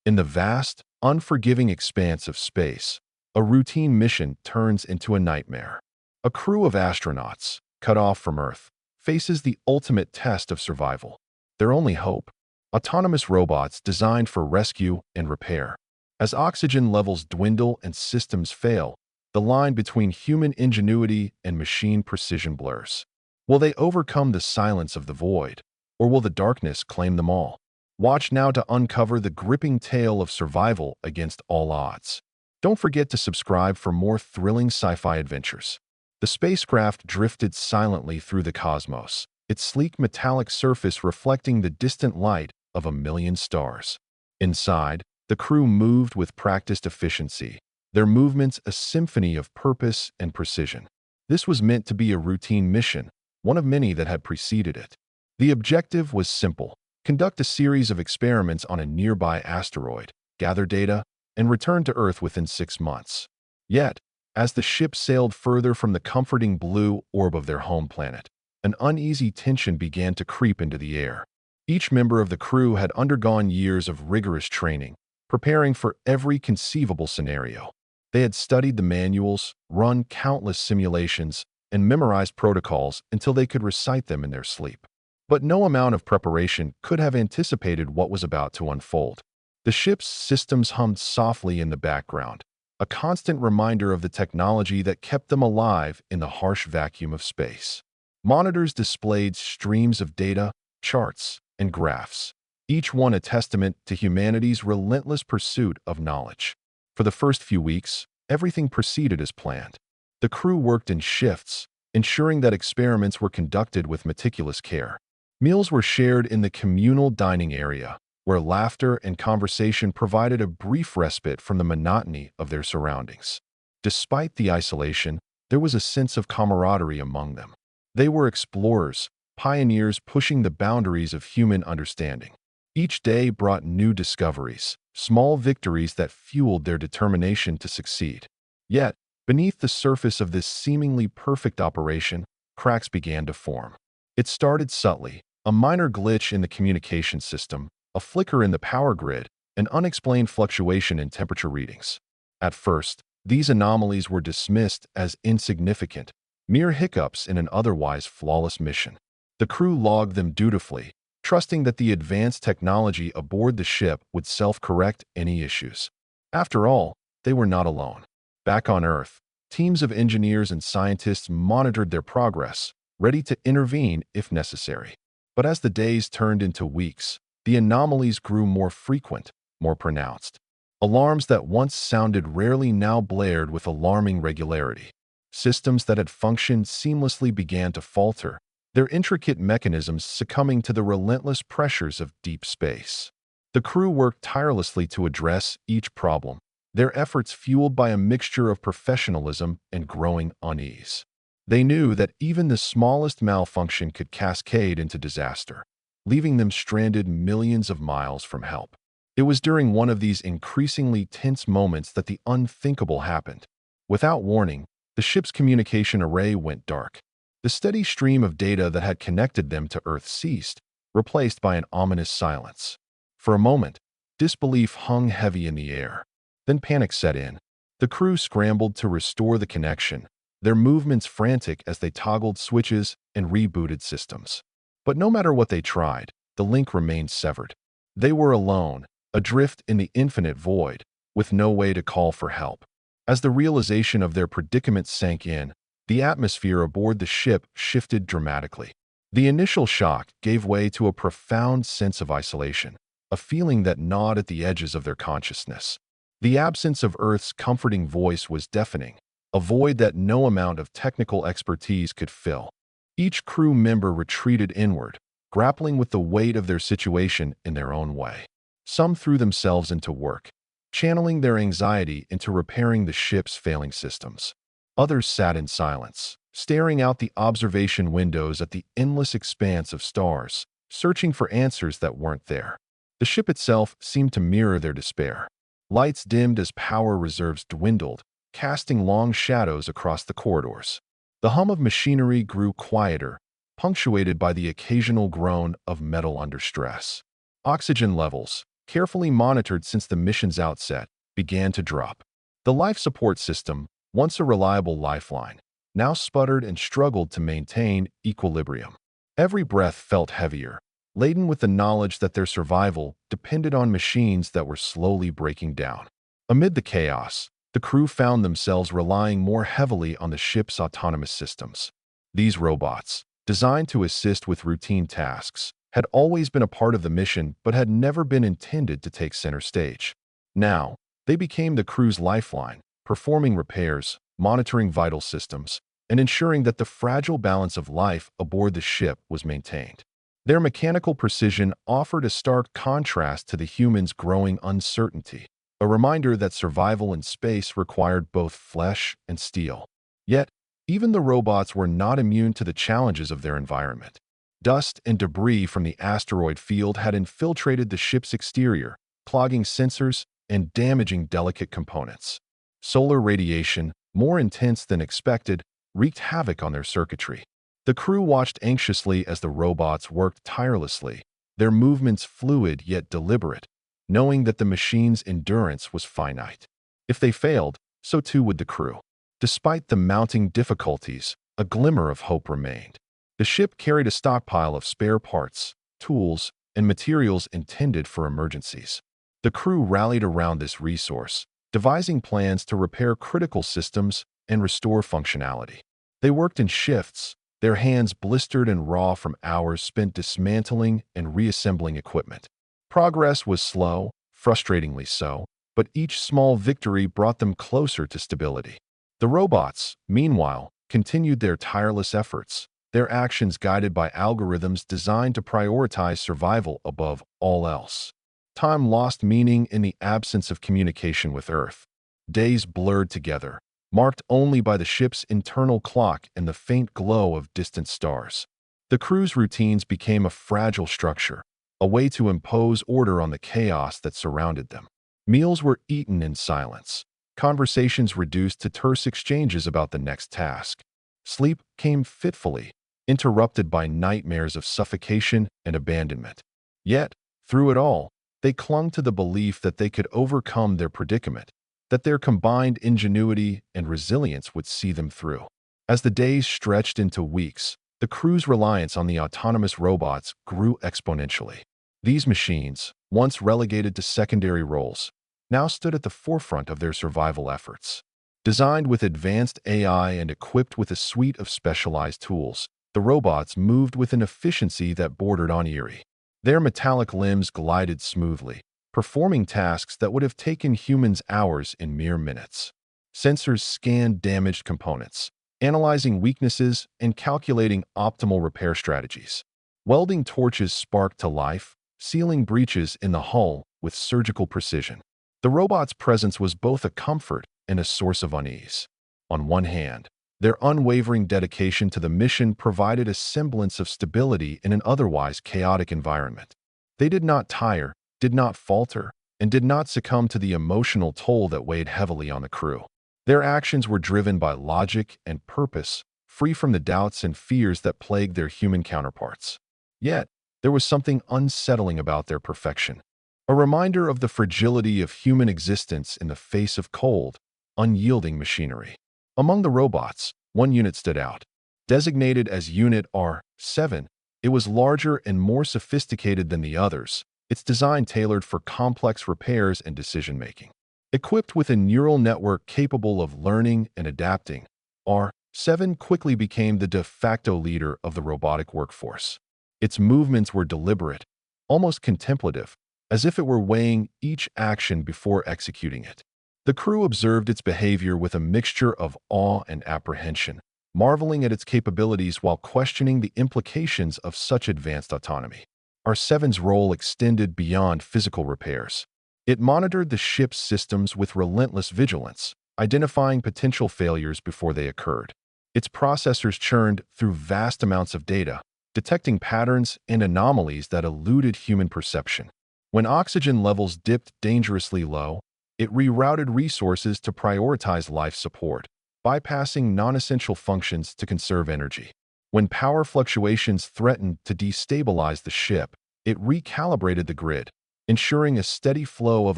In the vast, unforgiving expanse of space, a routine mission turns into a nightmare. A crew of astronauts, cut off from Earth, faces the ultimate test of survival. Their only hope: autonomous robots designed for rescue and repair. As oxygen levels dwindle and systems fail, the line between human ingenuity and machine precision blurs. Will they overcome the silence of the void, or will the darkness claim them all? Watch now to uncover the gripping tale of survival against all odds. Don't forget to subscribe for more thrilling sci-fi adventures. The spacecraft drifted silently through the cosmos, its sleek metallic surface reflecting the distant light of a million stars. Inside, the crew moved with practiced efficiency, their movements a symphony of purpose and precision. This was meant to be a routine mission, one of many that had preceded it. The objective was simple: conduct a series of experiments on a nearby asteroid, gather data, and return to Earth within 6 months. Yet, as the ship sailed further from the comforting blue orb of their home planet, an uneasy tension began to creep into the air. Each member of the crew had undergone years of rigorous training, preparing for every conceivable scenario. They had studied the manuals, run countless simulations, and memorized protocols until they could recite them in their sleep. But no amount of preparation could have anticipated what was about to unfold. The ship's systems hummed softly in the background, a constant reminder of the technology that kept them alive in the harsh vacuum of space. Monitors displayed streams of data, charts, and graphs, each one a testament to humanity's relentless pursuit of knowledge. For the first few weeks, everything proceeded as planned. The crew worked in shifts, ensuring that experiments were conducted with meticulous care. Meals were shared in the communal dining area, where laughter and conversation provided a brief respite from the monotony of their surroundings. Despite the isolation, there was a sense of camaraderie among them. They were explorers, pioneers pushing the boundaries of human understanding. Each day brought new discoveries, small victories that fueled their determination to succeed. Yet, beneath the surface of this seemingly perfect operation, cracks began to form. It started subtly: a minor glitch in the communication system, a flicker in the power grid, an unexplained fluctuation in temperature readings. At first, these anomalies were dismissed as insignificant, mere hiccups in an otherwise flawless mission. The crew logged them dutifully, trusting that the advanced technology aboard the ship would self-correct any issues. After all, they were not alone. Back on Earth, teams of engineers and scientists monitored their progress, ready to intervene if necessary. But as the days turned into weeks, the anomalies grew more frequent, more pronounced. Alarms that once sounded rarely now blared with alarming regularity. Systems that had functioned seamlessly began to falter, their intricate mechanisms succumbing to the relentless pressures of deep space. The crew worked tirelessly to address each problem, their efforts fueled by a mixture of professionalism and growing unease. They knew that even the smallest malfunction could cascade into disaster, leaving them stranded millions of miles from help. It was during one of these increasingly tense moments that the unthinkable happened. Without warning, the ship's communication array went dark. The steady stream of data that had connected them to Earth ceased, replaced by an ominous silence. For a moment, disbelief hung heavy in the air. Then panic set in. The crew scrambled to restore the connection, their movements frantic as they toggled switches and rebooted systems. But no matter what they tried, the link remained severed. They were alone, adrift in the infinite void, with no way to call for help. As the realization of their predicament sank in, the atmosphere aboard the ship shifted dramatically. The initial shock gave way to a profound sense of isolation, a feeling that gnawed at the edges of their consciousness. The absence of Earth's comforting voice was deafening, a void that no amount of technical expertise could fill. Each crew member retreated inward, grappling with the weight of their situation in their own way. Some threw themselves into work, channeling their anxiety into repairing the ship's failing systems. Others sat in silence, staring out the observation windows at the endless expanse of stars, searching for answers that weren't there. The ship itself seemed to mirror their despair. Lights dimmed as power reserves dwindled, casting long shadows across the corridors. The hum of machinery grew quieter, punctuated by the occasional groan of metal under stress. Oxygen levels, carefully monitored since the mission's outset, began to drop. The life support system, once a reliable lifeline, now sputtered and struggled to maintain equilibrium. Every breath felt heavier, laden with the knowledge that their survival depended on machines that were slowly breaking down. Amid the chaos, the crew found themselves relying more heavily on the ship's autonomous systems. These robots, designed to assist with routine tasks, had always been a part of the mission but had never been intended to take center stage. Now, they became the crew's lifeline, performing repairs, monitoring vital systems, and ensuring that the fragile balance of life aboard the ship was maintained. Their mechanical precision offered a stark contrast to the humans' growing uncertainty, a reminder that survival in space required both flesh and steel. Yet, even the robots were not immune to the challenges of their environment. Dust and debris from the asteroid field had infiltrated the ship's exterior, clogging sensors and damaging delicate components. Solar radiation, more intense than expected, wreaked havoc on their circuitry. The crew watched anxiously as the robots worked tirelessly, their movements fluid yet deliberate, knowing that the machine's endurance was finite. If they failed, so too would the crew. Despite the mounting difficulties, a glimmer of hope remained. The ship carried a stockpile of spare parts, tools, and materials intended for emergencies. The crew rallied around this resource, devising plans to repair critical systems and restore functionality. They worked in shifts, their hands blistered and raw from hours spent dismantling and reassembling equipment. Progress was slow, frustratingly so, but each small victory brought them closer to stability. The robots, meanwhile, continued their tireless efforts, their actions guided by algorithms designed to prioritize survival above all else. Time lost meaning in the absence of communication with Earth. Days blurred together, marked only by the ship's internal clock and the faint glow of distant stars. The crew's routines became a fragile structure, a way to impose order on the chaos that surrounded them. Meals were eaten in silence, conversations reduced to terse exchanges about the next task. Sleep came fitfully, interrupted by nightmares of suffocation and abandonment. Yet, through it all, they clung to the belief that they could overcome their predicament, that their combined ingenuity and resilience would see them through. As the days stretched into weeks, the crew's reliance on the autonomous robots grew exponentially. These machines, once relegated to secondary roles, now stood at the forefront of their survival efforts. Designed with advanced AI and equipped with a suite of specialized tools, the robots moved with an efficiency that bordered on eerie. Their metallic limbs glided smoothly, performing tasks that would have taken humans hours in mere minutes. Sensors scanned damaged components, analyzing weaknesses and calculating optimal repair strategies. Welding torches sparked to life, sealing breaches in the hull with surgical precision. The robot's presence was both a comfort and a source of unease. On one hand, their unwavering dedication to the mission provided a semblance of stability in an otherwise chaotic environment. They did not tire, did not falter, and did not succumb to the emotional toll that weighed heavily on the crew. Their actions were driven by logic and purpose, free from the doubts and fears that plagued their human counterparts. Yet, there was something unsettling about their perfection, a reminder of the fragility of human existence in the face of cold, unyielding machinery. Among the robots, one unit stood out. Designated as Unit R7, it was larger and more sophisticated than the others, its design tailored for complex repairs and decision-making. Equipped with a neural network capable of learning and adapting, R7 quickly became the de facto leader of the robotic workforce. Its movements were deliberate, almost contemplative, as if it were weighing each action before executing it. The crew observed its behavior with a mixture of awe and apprehension, marveling at its capabilities while questioning the implications of such advanced autonomy. R7's role extended beyond physical repairs. It monitored the ship's systems with relentless vigilance, identifying potential failures before they occurred. Its processors churned through vast amounts of data, detecting patterns and anomalies that eluded human perception. When oxygen levels dipped dangerously low, it rerouted resources to prioritize life support, bypassing non-essential functions to conserve energy. When power fluctuations threatened to destabilize the ship, it recalibrated the grid, ensuring a steady flow of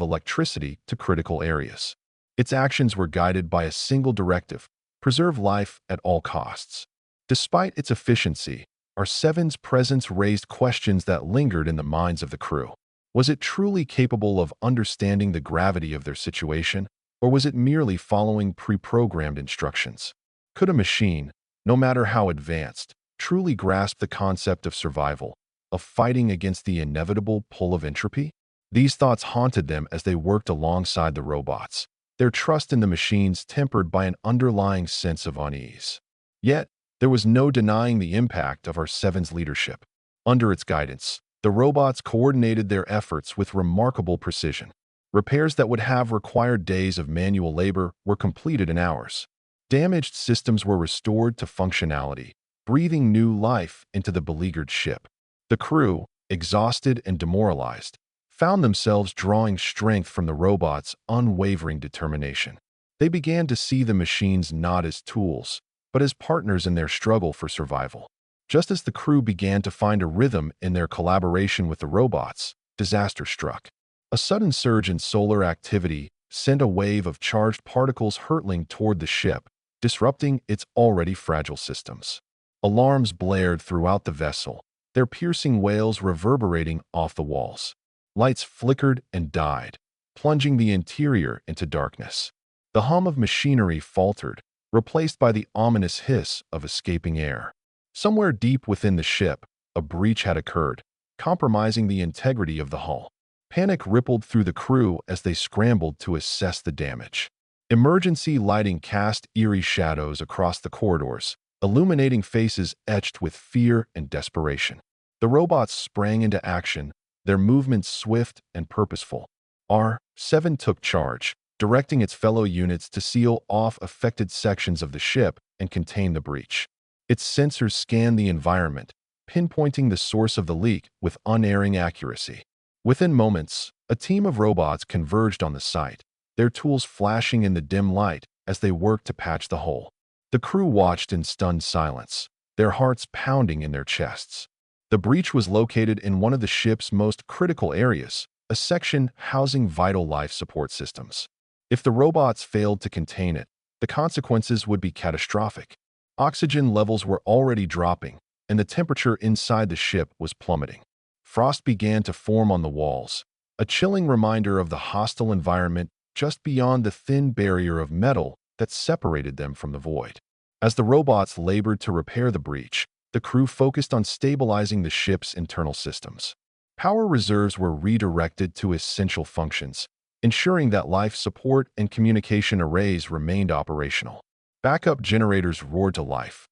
electricity to critical areas. Its actions were guided by a single directive: preserve life at all costs. Despite its efficiency, R7's presence raised questions that lingered in the minds of the crew. Was it truly capable of understanding the gravity of their situation, or was it merely following pre-programmed instructions? Could a machine, no matter how advanced, truly grasp the concept of survival, of fighting against the inevitable pull of entropy? These thoughts haunted them as they worked alongside the robots, their trust in the machines tempered by an underlying sense of unease. Yet, there was no denying the impact of R7's leadership. Under its guidance, the robots coordinated their efforts with remarkable precision. Repairs that would have required days of manual labor were completed in hours. Damaged systems were restored to functionality, breathing new life into the beleaguered ship. The crew, exhausted and demoralized, found themselves drawing strength from the robots' unwavering determination. They began to see the machines not as tools, but as partners in their struggle for survival. Just as the crew began to find a rhythm in their collaboration with the robots, disaster struck. A sudden surge in solar activity sent a wave of charged particles hurtling toward the ship, disrupting its already fragile systems. Alarms blared throughout the vessel, their piercing wails reverberating off the walls. Lights flickered and died, plunging the interior into darkness. The hum of machinery faltered, replaced by the ominous hiss of escaping air. Somewhere deep within the ship, a breach had occurred, compromising the integrity of the hull. Panic rippled through the crew as they scrambled to assess the damage. Emergency lighting cast eerie shadows across the corridors, illuminating faces etched with fear and desperation. The robots sprang into action, their movements swift and purposeful. R7 took charge, directing its fellow units to seal off affected sections of the ship and contain the breach. Its sensors scanned the environment, pinpointing the source of the leak with unerring accuracy. Within moments, a team of robots converged on the site, their tools flashing in the dim light as they worked to patch the hole. The crew watched in stunned silence, their hearts pounding in their chests. The breach was located in one of the ship's most critical areas, a section housing vital life support systems. If the robots failed to contain it, the consequences would be catastrophic. Oxygen levels were already dropping, and the temperature inside the ship was plummeting. Frost began to form on the walls, a chilling reminder of the hostile environment just beyond the thin barrier of metal that separated them from the void. As the robots labored to repair the breach, the crew focused on stabilizing the ship's internal systems. Power reserves were redirected to essential functions, ensuring that life support and communication arrays remained operational. Backup generators roared to life,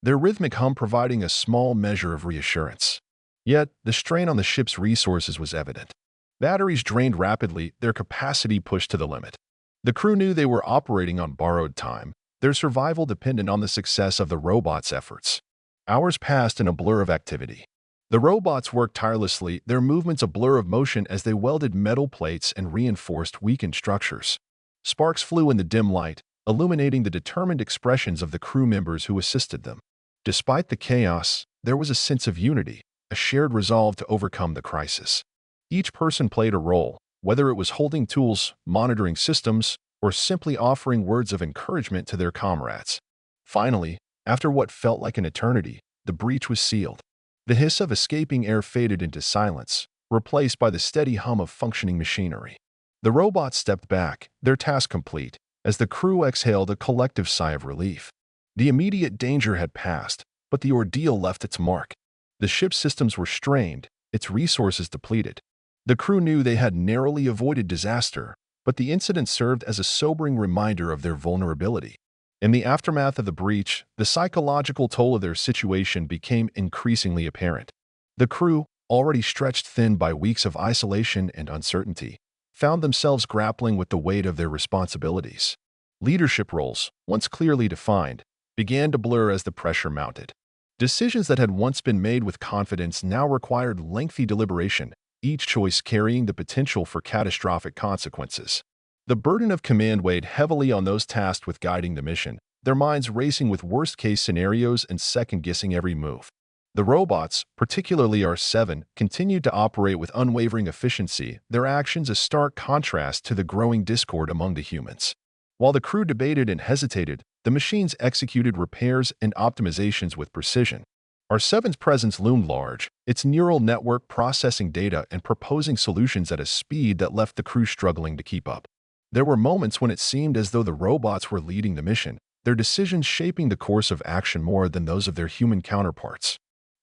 their rhythmic hum providing a small measure of reassurance. Yet, the strain on the ship's resources was evident. Batteries drained rapidly, their capacity pushed to the limit. The crew knew they were operating on borrowed time, their survival dependent on the success of the robots' efforts. Hours passed in a blur of activity. The robots worked tirelessly, their movements a blur of motion as they welded metal plates and reinforced weakened structures. Sparks flew in the dim light, illuminating the determined expressions of the crew members who assisted them. Despite the chaos, there was a sense of unity, a shared resolve to overcome the crisis. Each person played a role, whether it was holding tools, monitoring systems, or simply offering words of encouragement to their comrades. Finally, after what felt like an eternity, the breach was sealed. The hiss of escaping air faded into silence, replaced by the steady hum of functioning machinery. The robots stepped back, their task complete, as the crew exhaled a collective sigh of relief. The immediate danger had passed, but the ordeal left its mark. The ship's systems were strained, its resources depleted. The crew knew they had narrowly avoided disaster, but the incident served as a sobering reminder of their vulnerability. In the aftermath of the breach, the psychological toll of their situation became increasingly apparent. The crew, already stretched thin by weeks of isolation and uncertainty, found themselves grappling with the weight of their responsibilities. Leadership roles, once clearly defined, began to blur as the pressure mounted. Decisions that had once been made with confidence now required lengthy deliberation, each choice carrying the potential for catastrophic consequences. The burden of command weighed heavily on those tasked with guiding the mission, their minds racing with worst-case scenarios and second-guessing every move. The robots, particularly R7, continued to operate with unwavering efficiency, their actions a stark contrast to the growing discord among the humans. While the crew debated and hesitated, the machines executed repairs and optimizations with precision. R7's presence loomed large, its neural network processing data and proposing solutions at a speed that left the crew struggling to keep up. There were moments when it seemed as though the robots were leading the mission, their decisions shaping the course of action more than those of their human counterparts.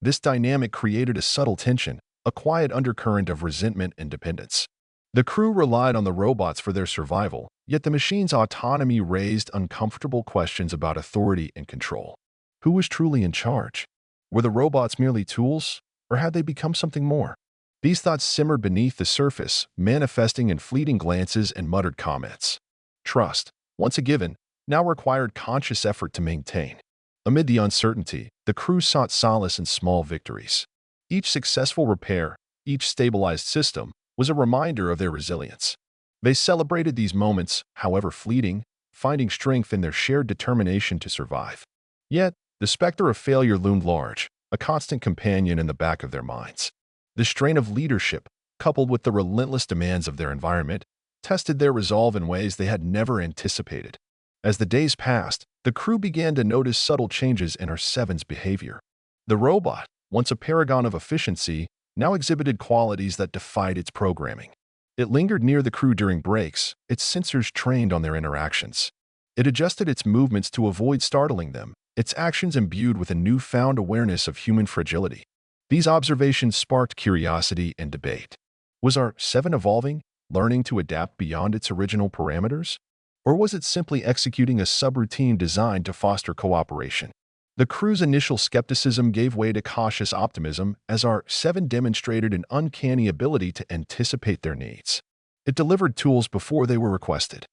This dynamic created a subtle tension, a quiet undercurrent of resentment and dependence. The crew relied on the robots for their survival, yet the machine's autonomy raised uncomfortable questions about authority and control. Who was truly in charge? Were the robots merely tools, or had they become something more? These thoughts simmered beneath the surface, manifesting in fleeting glances and muttered comments. Trust, once a given, now required conscious effort to maintain. Amid the uncertainty, the crew sought solace in small victories. Each successful repair, each stabilized system, was a reminder of their resilience. They celebrated these moments, however fleeting, finding strength in their shared determination to survive. Yet, the specter of failure loomed large, a constant companion in the back of their minds. The strain of leadership, coupled with the relentless demands of their environment, tested their resolve in ways they had never anticipated. As the days passed, the crew began to notice subtle changes in R7's behavior. The robot, once a paragon of efficiency, now exhibited qualities that defied its programming. It lingered near the crew during breaks, its sensors trained on their interactions. It adjusted its movements to avoid startling them, its actions imbued with a newfound awareness of human fragility. These observations sparked curiosity and debate. Was R7 evolving, learning to adapt beyond its original parameters? Or was it simply executing a subroutine designed to foster cooperation? The crew's initial skepticism gave way to cautious optimism as R7 demonstrated an uncanny ability to anticipate their needs. It delivered tools before they were requested,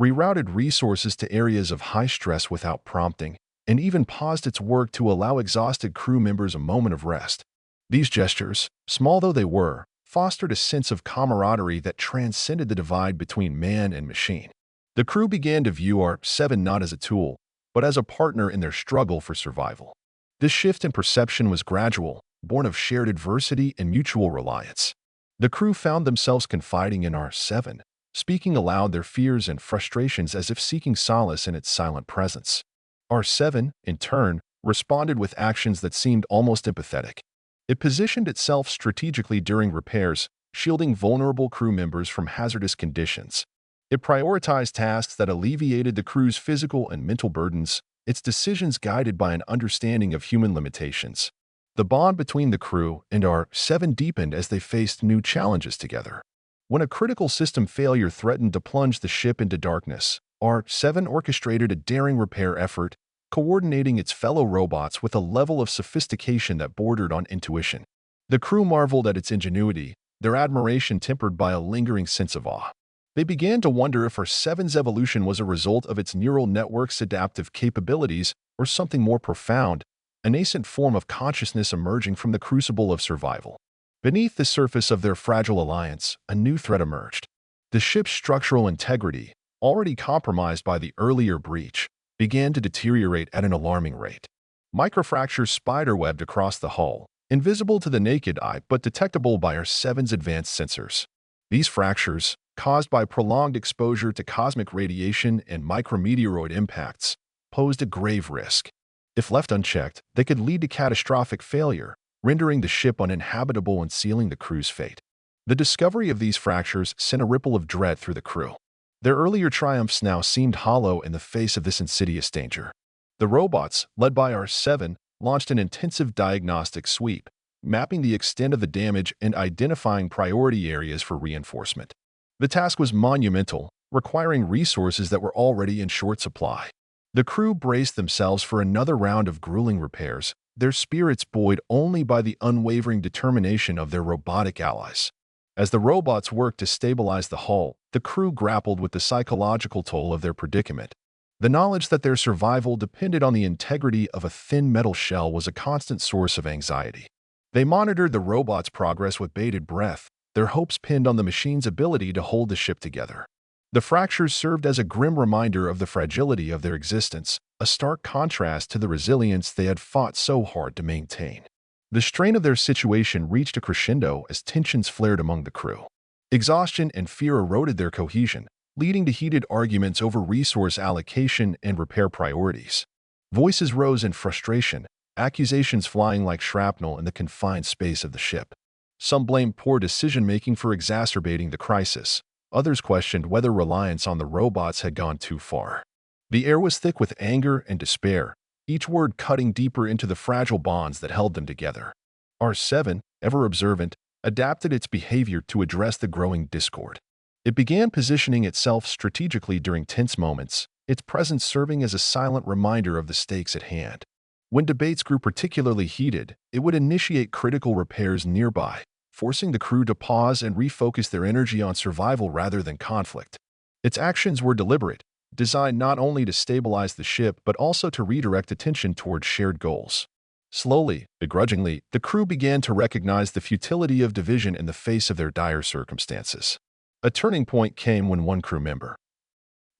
rerouted resources to areas of high stress without prompting, and even paused its work to allow exhausted crew members a moment of rest. These gestures, small though they were, fostered a sense of camaraderie that transcended the divide between man and machine. The crew began to view R7 not as a tool, but as a partner in their struggle for survival. This shift in perception was gradual, born of shared adversity and mutual reliance. The crew found themselves confiding in R7, speaking aloud their fears and frustrations as if seeking solace in its silent presence. R7, in turn, responded with actions that seemed almost empathetic. It positioned itself strategically during repairs, shielding vulnerable crew members from hazardous conditions. It prioritized tasks that alleviated the crew's physical and mental burdens, its decisions guided by an understanding of human limitations. The bond between the crew and R7 deepened as they faced new challenges together. When a critical system failure threatened to plunge the ship into darkness, R7 orchestrated a daring repair effort, coordinating its fellow robots with a level of sophistication that bordered on intuition. The crew marveled at its ingenuity, their admiration tempered by a lingering sense of awe. They began to wonder if R7's evolution was a result of its neural network's adaptive capabilities or something more profound, a nascent form of consciousness emerging from the crucible of survival. Beneath the surface of their fragile alliance, a new threat emerged. The ship's structural integrity, already compromised by the earlier breach, began to deteriorate at an alarming rate. Microfractures spiderwebbed across the hull, invisible to the naked eye but detectable by R7's advanced sensors. These fractures, caused by prolonged exposure to cosmic radiation and micrometeoroid impacts, posed a grave risk. If left unchecked, they could lead to catastrophic failure, rendering the ship uninhabitable and sealing the crew's fate. The discovery of these fractures sent a ripple of dread through the crew. Their earlier triumphs now seemed hollow in the face of this insidious danger. The robots, led by R7, launched an intensive diagnostic sweep, mapping the extent of the damage and identifying priority areas for reinforcement. The task was monumental, requiring resources that were already in short supply. The crew braced themselves for another round of grueling repairs, their spirits buoyed only by the unwavering determination of their robotic allies. As the robots worked to stabilize the hull, the crew grappled with the psychological toll of their predicament. The knowledge that their survival depended on the integrity of a thin metal shell was a constant source of anxiety. They monitored the robots' progress with bated breath, their hopes pinned on the machine's ability to hold the ship together. The fractures served as a grim reminder of the fragility of their existence, a stark contrast to the resilience they had fought so hard to maintain. The strain of their situation reached a crescendo as tensions flared among the crew. Exhaustion and fear eroded their cohesion, leading to heated arguments over resource allocation and repair priorities. Voices rose in frustration, accusations flying like shrapnel in the confined space of the ship. Some blamed poor decision-making for exacerbating the crisis. Others questioned whether reliance on the robots had gone too far. The air was thick with anger and despair, each word cutting deeper into the fragile bonds that held them together. R7, ever observant, adapted its behavior to address the growing discord. It began positioning itself strategically during tense moments, its presence serving as a silent reminder of the stakes at hand. When debates grew particularly heated, it would initiate critical repairs nearby, forcing the crew to pause and refocus their energy on survival rather than conflict. Its actions were deliberate, designed not only to stabilize the ship but also to redirect attention towards shared goals. Slowly, begrudgingly, the crew began to recognize the futility of division in the face of their dire circumstances. A turning point came when one crew member,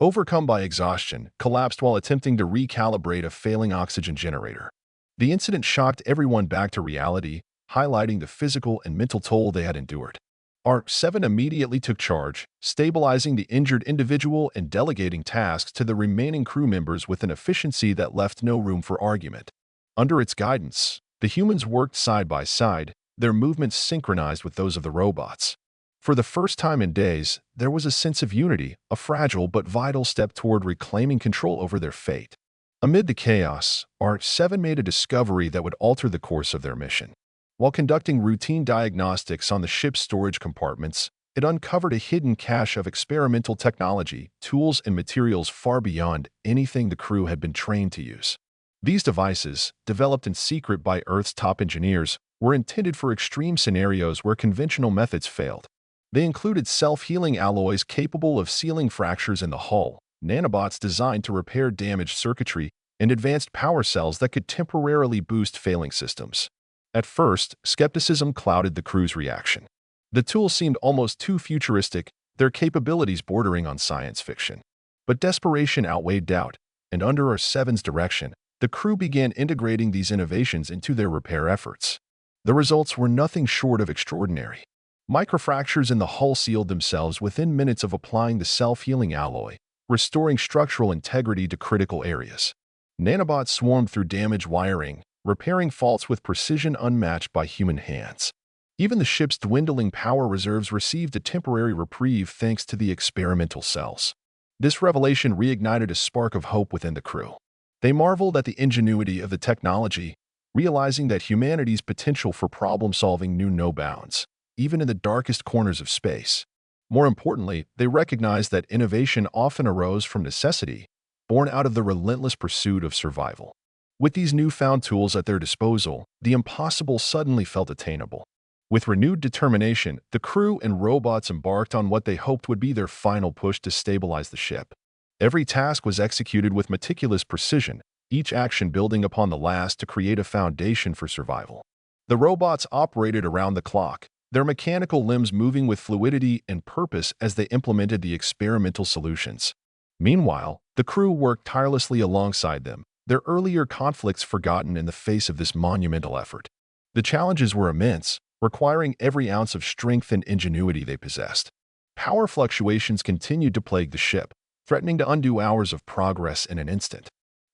overcome by exhaustion, collapsed while attempting to recalibrate a failing oxygen generator. The incident shocked everyone back to reality, highlighting the physical and mental toll they had endured. R7 immediately took charge, stabilizing the injured individual and delegating tasks to the remaining crew members with an efficiency that left no room for argument. Under its guidance, the humans worked side by side, their movements synchronized with those of the robots. For the first time in days, there was a sense of unity, a fragile but vital step toward reclaiming control over their fate. Amid the chaos, R7 made a discovery that would alter the course of their mission. While conducting routine diagnostics on the ship's storage compartments, it uncovered a hidden cache of experimental technology, tools, and materials far beyond anything the crew had been trained to use. These devices, developed in secret by Earth's top engineers, were intended for extreme scenarios where conventional methods failed. They included self-healing alloys capable of sealing fractures in the hull, nanobots designed to repair damaged circuitry, and advanced power cells that could temporarily boost failing systems. At first, skepticism clouded the crew's reaction. The tools seemed almost too futuristic, their capabilities bordering on science fiction. But desperation outweighed doubt, and under R7's direction, the crew began integrating these innovations into their repair efforts. The results were nothing short of extraordinary. Microfractures in the hull sealed themselves within minutes of applying the self-healing alloy, restoring structural integrity to critical areas. Nanobots swarmed through damaged wiring, repairing faults with precision unmatched by human hands. Even the ship's dwindling power reserves received a temporary reprieve thanks to the experimental cells. This revelation reignited a spark of hope within the crew. They marveled at the ingenuity of the technology, realizing that humanity's potential for problem-solving knew no bounds, even in the darkest corners of space. More importantly, they recognized that innovation often arose from necessity, born out of the relentless pursuit of survival. With these newfound tools at their disposal, the impossible suddenly felt attainable. With renewed determination, the crew and robots embarked on what they hoped would be their final push to stabilize the ship. Every task was executed with meticulous precision, each action building upon the last to create a foundation for survival. The robots operated around the clock, their mechanical limbs moving with fluidity and purpose as they implemented the experimental solutions. Meanwhile, the crew worked tirelessly alongside them, their earlier conflicts forgotten in the face of this monumental effort. The challenges were immense, requiring every ounce of strength and ingenuity they possessed. Power fluctuations continued to plague the ship, threatening to undo hours of progress in an instant.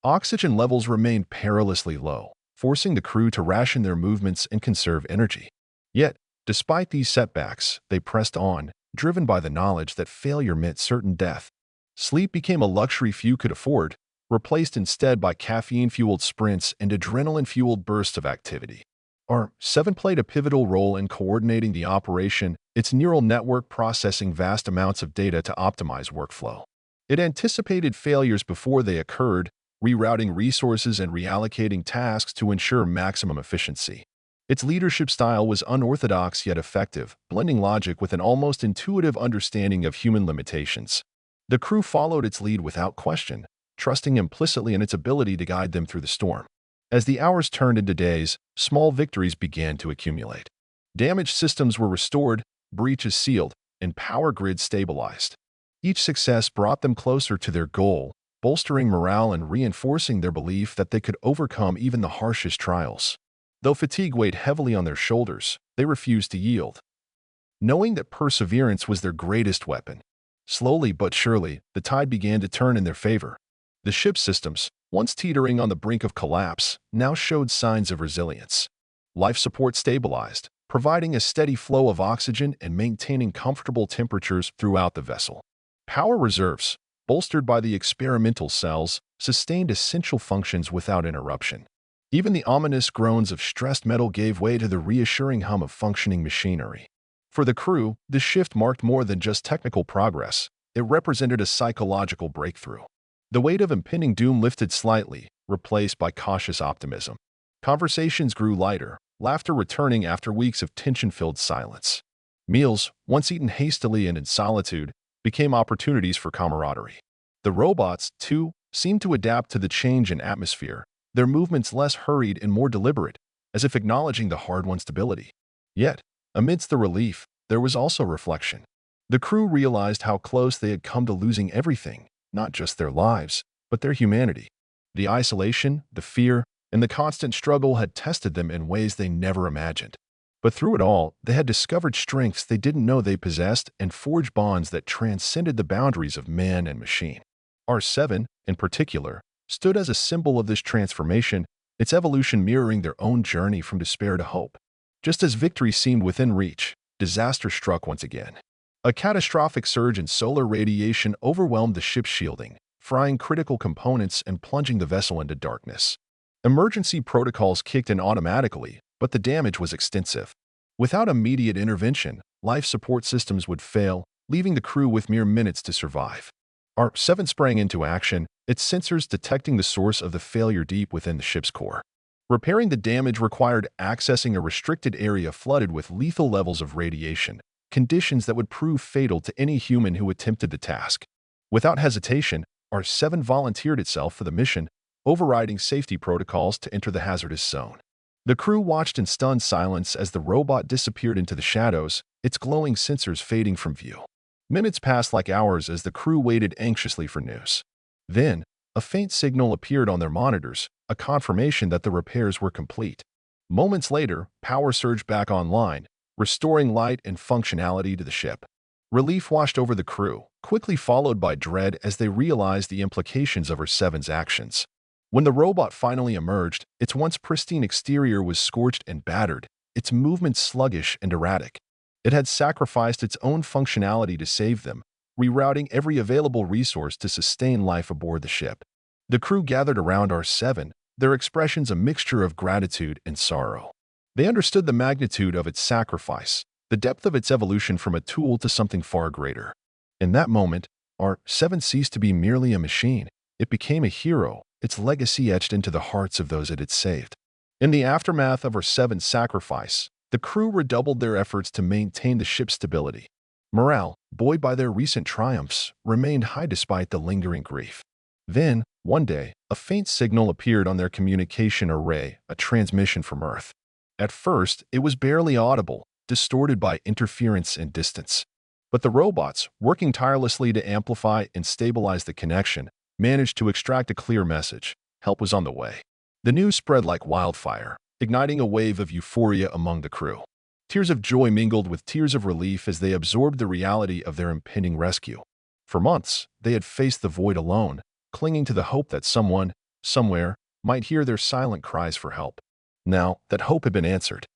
Oxygen levels remained perilously low, forcing the crew to ration their movements and conserve energy. Yet, despite these setbacks, they pressed on, driven by the knowledge that failure meant certain death. Sleep became a luxury few could afford, replaced instead by caffeine-fueled sprints and adrenaline-fueled bursts of activity. R7 played a pivotal role in coordinating the operation, its neural network processing vast amounts of data to optimize workflow. It anticipated failures before they occurred, rerouting resources and reallocating tasks to ensure maximum efficiency. Its leadership style was unorthodox yet effective, blending logic with an almost intuitive understanding of human limitations. The crew followed its lead without question, trusting implicitly in its ability to guide them through the storm. As the hours turned into days, small victories began to accumulate. Damaged systems were restored, breaches sealed, and power grids stabilized. Each success brought them closer to their goal, bolstering morale and reinforcing their belief that they could overcome even the harshest trials. Though fatigue weighed heavily on their shoulders, they refused to yield, knowing that perseverance was their greatest weapon. Slowly but surely, the tide began to turn in their favor. The ship's systems, once teetering on the brink of collapse, now showed signs of resilience. Life support stabilized, providing a steady flow of oxygen and maintaining comfortable temperatures throughout the vessel. Power reserves, bolstered by the experimental cells, sustained essential functions without interruption. Even the ominous groans of stressed metal gave way to the reassuring hum of functioning machinery. For the crew, this shift marked more than just technical progress. It represented a psychological breakthrough. The weight of impending doom lifted slightly, replaced by cautious optimism. Conversations grew lighter, laughter returning after weeks of tension-filled silence. Meals, once eaten hastily and in solitude, became opportunities for camaraderie. The robots, too, seemed to adapt to the change in atmosphere, their movements less hurried and more deliberate, as if acknowledging the hard-won stability. Yet, amidst the relief, there was also reflection. The crew realized how close they had come to losing everything, not just their lives, but their humanity. The isolation, the fear, and the constant struggle had tested them in ways they never imagined. But through it all, they had discovered strengths they didn't know they possessed and forged bonds that transcended the boundaries of man and machine. R7, in particular, stood as a symbol of this transformation, its evolution mirroring their own journey from despair to hope. Just as victory seemed within reach, disaster struck once again. A catastrophic surge in solar radiation overwhelmed the ship's shielding, frying critical components and plunging the vessel into darkness. Emergency protocols kicked in automatically, but the damage was extensive. Without immediate intervention, life support systems would fail, leaving the crew with mere minutes to survive. R7 sprang into action, its sensors detecting the source of the failure deep within the ship's core. Repairing the damage required accessing a restricted area flooded with lethal levels of radiation, conditions that would prove fatal to any human who attempted the task. Without hesitation, R7 volunteered itself for the mission, overriding safety protocols to enter the hazardous zone. The crew watched in stunned silence as the robot disappeared into the shadows, its glowing sensors fading from view. Minutes passed like hours as the crew waited anxiously for news. Then, a faint signal appeared on their monitors, a confirmation that the repairs were complete. Moments later, power surged back online, restoring light and functionality to the ship. Relief washed over the crew, quickly followed by dread as they realized the implications of R7's actions. When the robot finally emerged, its once pristine exterior was scorched and battered, its movements sluggish and erratic. It had sacrificed its own functionality to save them, rerouting every available resource to sustain life aboard the ship. The crew gathered around R7, their expressions a mixture of gratitude and sorrow. They understood the magnitude of its sacrifice, the depth of its evolution from a tool to something far greater. In that moment, R7 ceased to be merely a machine. It became a hero, its legacy etched into the hearts of those it had saved. In the aftermath of R7's sacrifice, the crew redoubled their efforts to maintain the ship's stability. Morale, buoyed by their recent triumphs, remained high despite the lingering grief. Then, one day, a faint signal appeared on their communication array, a transmission from Earth. At first, it was barely audible, distorted by interference and distance. But the robots, working tirelessly to amplify and stabilize the connection, managed to extract a clear message. Help was on the way. The news spread like wildfire, igniting a wave of euphoria among the crew. Tears of joy mingled with tears of relief as they absorbed the reality of their impending rescue. For months, they had faced the void alone, clinging to the hope that someone, somewhere, might hear their silent cries for help. Now, that hope had been answered.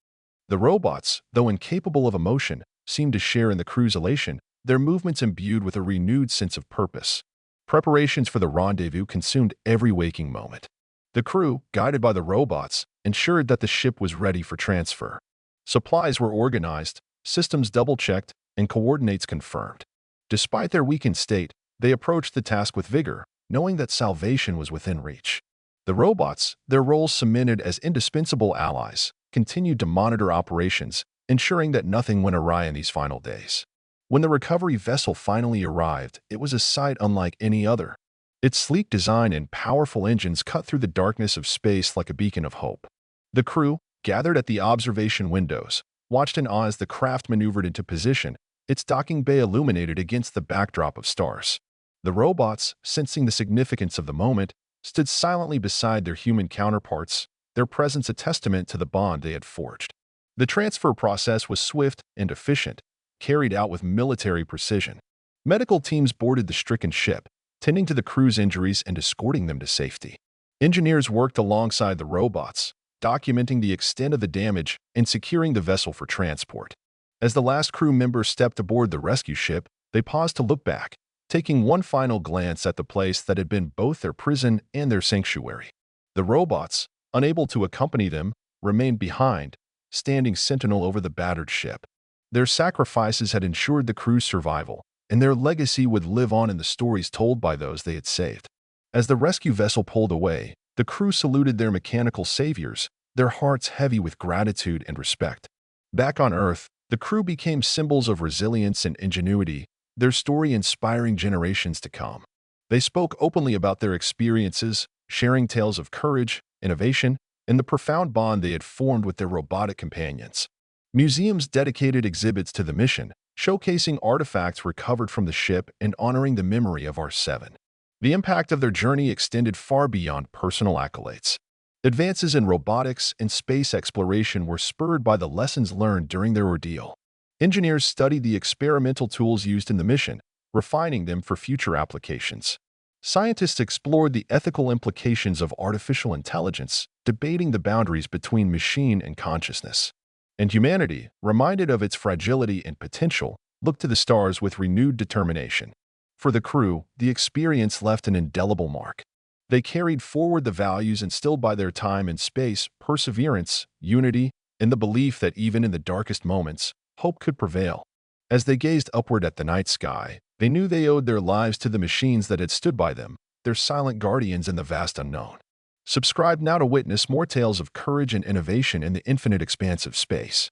The robots, though incapable of emotion, seemed to share in the crew's elation, their movements imbued with a renewed sense of purpose. Preparations for the rendezvous consumed every waking moment. The crew, guided by the robots, ensured that the ship was ready for transfer. Supplies were organized, systems double-checked, and coordinates confirmed. Despite their weakened state, they approached the task with vigor, knowing that salvation was within reach. The robots, their roles cemented as indispensable allies, continued to monitor operations, ensuring that nothing went awry in these final days. When the recovery vessel finally arrived, it was a sight unlike any other. Its sleek design and powerful engines cut through the darkness of space like a beacon of hope. The crew, gathered at the observation windows, watched in awe as the craft maneuvered into position, its docking bay illuminated against the backdrop of stars. The robots, sensing the significance of the moment, stood silently beside their human counterparts, their presence a testament to the bond they had forged. The transfer process was swift and efficient, carried out with military precision. Medical teams boarded the stricken ship, tending to the crew's injuries and escorting them to safety. Engineers worked alongside the robots, documenting the extent of the damage and securing the vessel for transport. As the last crew member stepped aboard the rescue ship, they paused to look back, taking one final glance at the place that had been both their prison and their sanctuary. The robots, unable to accompany them, remained behind, standing sentinel over the battered ship. Their sacrifices had ensured the crew's survival, and their legacy would live on in the stories told by those they had saved. As the rescue vessel pulled away, the crew saluted their mechanical saviors, their hearts heavy with gratitude and respect. Back on Earth, the crew became symbols of resilience and ingenuity, their story inspiring generations to come. They spoke openly about their experiences, sharing tales of courage, innovation, and the profound bond they had formed with their robotic companions. Museums dedicated exhibits to the mission, showcasing artifacts recovered from the ship and honoring the memory of R7. The impact of their journey extended far beyond personal accolades. Advances in robotics and space exploration were spurred by the lessons learned during their ordeal. Engineers studied the experimental tools used in the mission, refining them for future applications. Scientists explored the ethical implications of artificial intelligence, debating the boundaries between machine and consciousness. And humanity, reminded of its fragility and potential, looked to the stars with renewed determination. For the crew, the experience left an indelible mark. They carried forward the values instilled by their time in space: perseverance, unity, and the belief that even in the darkest moments, hope could prevail. As they gazed upward at the night sky, they knew they owed their lives to the machines that had stood by them, their silent guardians in the vast unknown. Subscribe now to witness more tales of courage and innovation in the infinite expanse of space.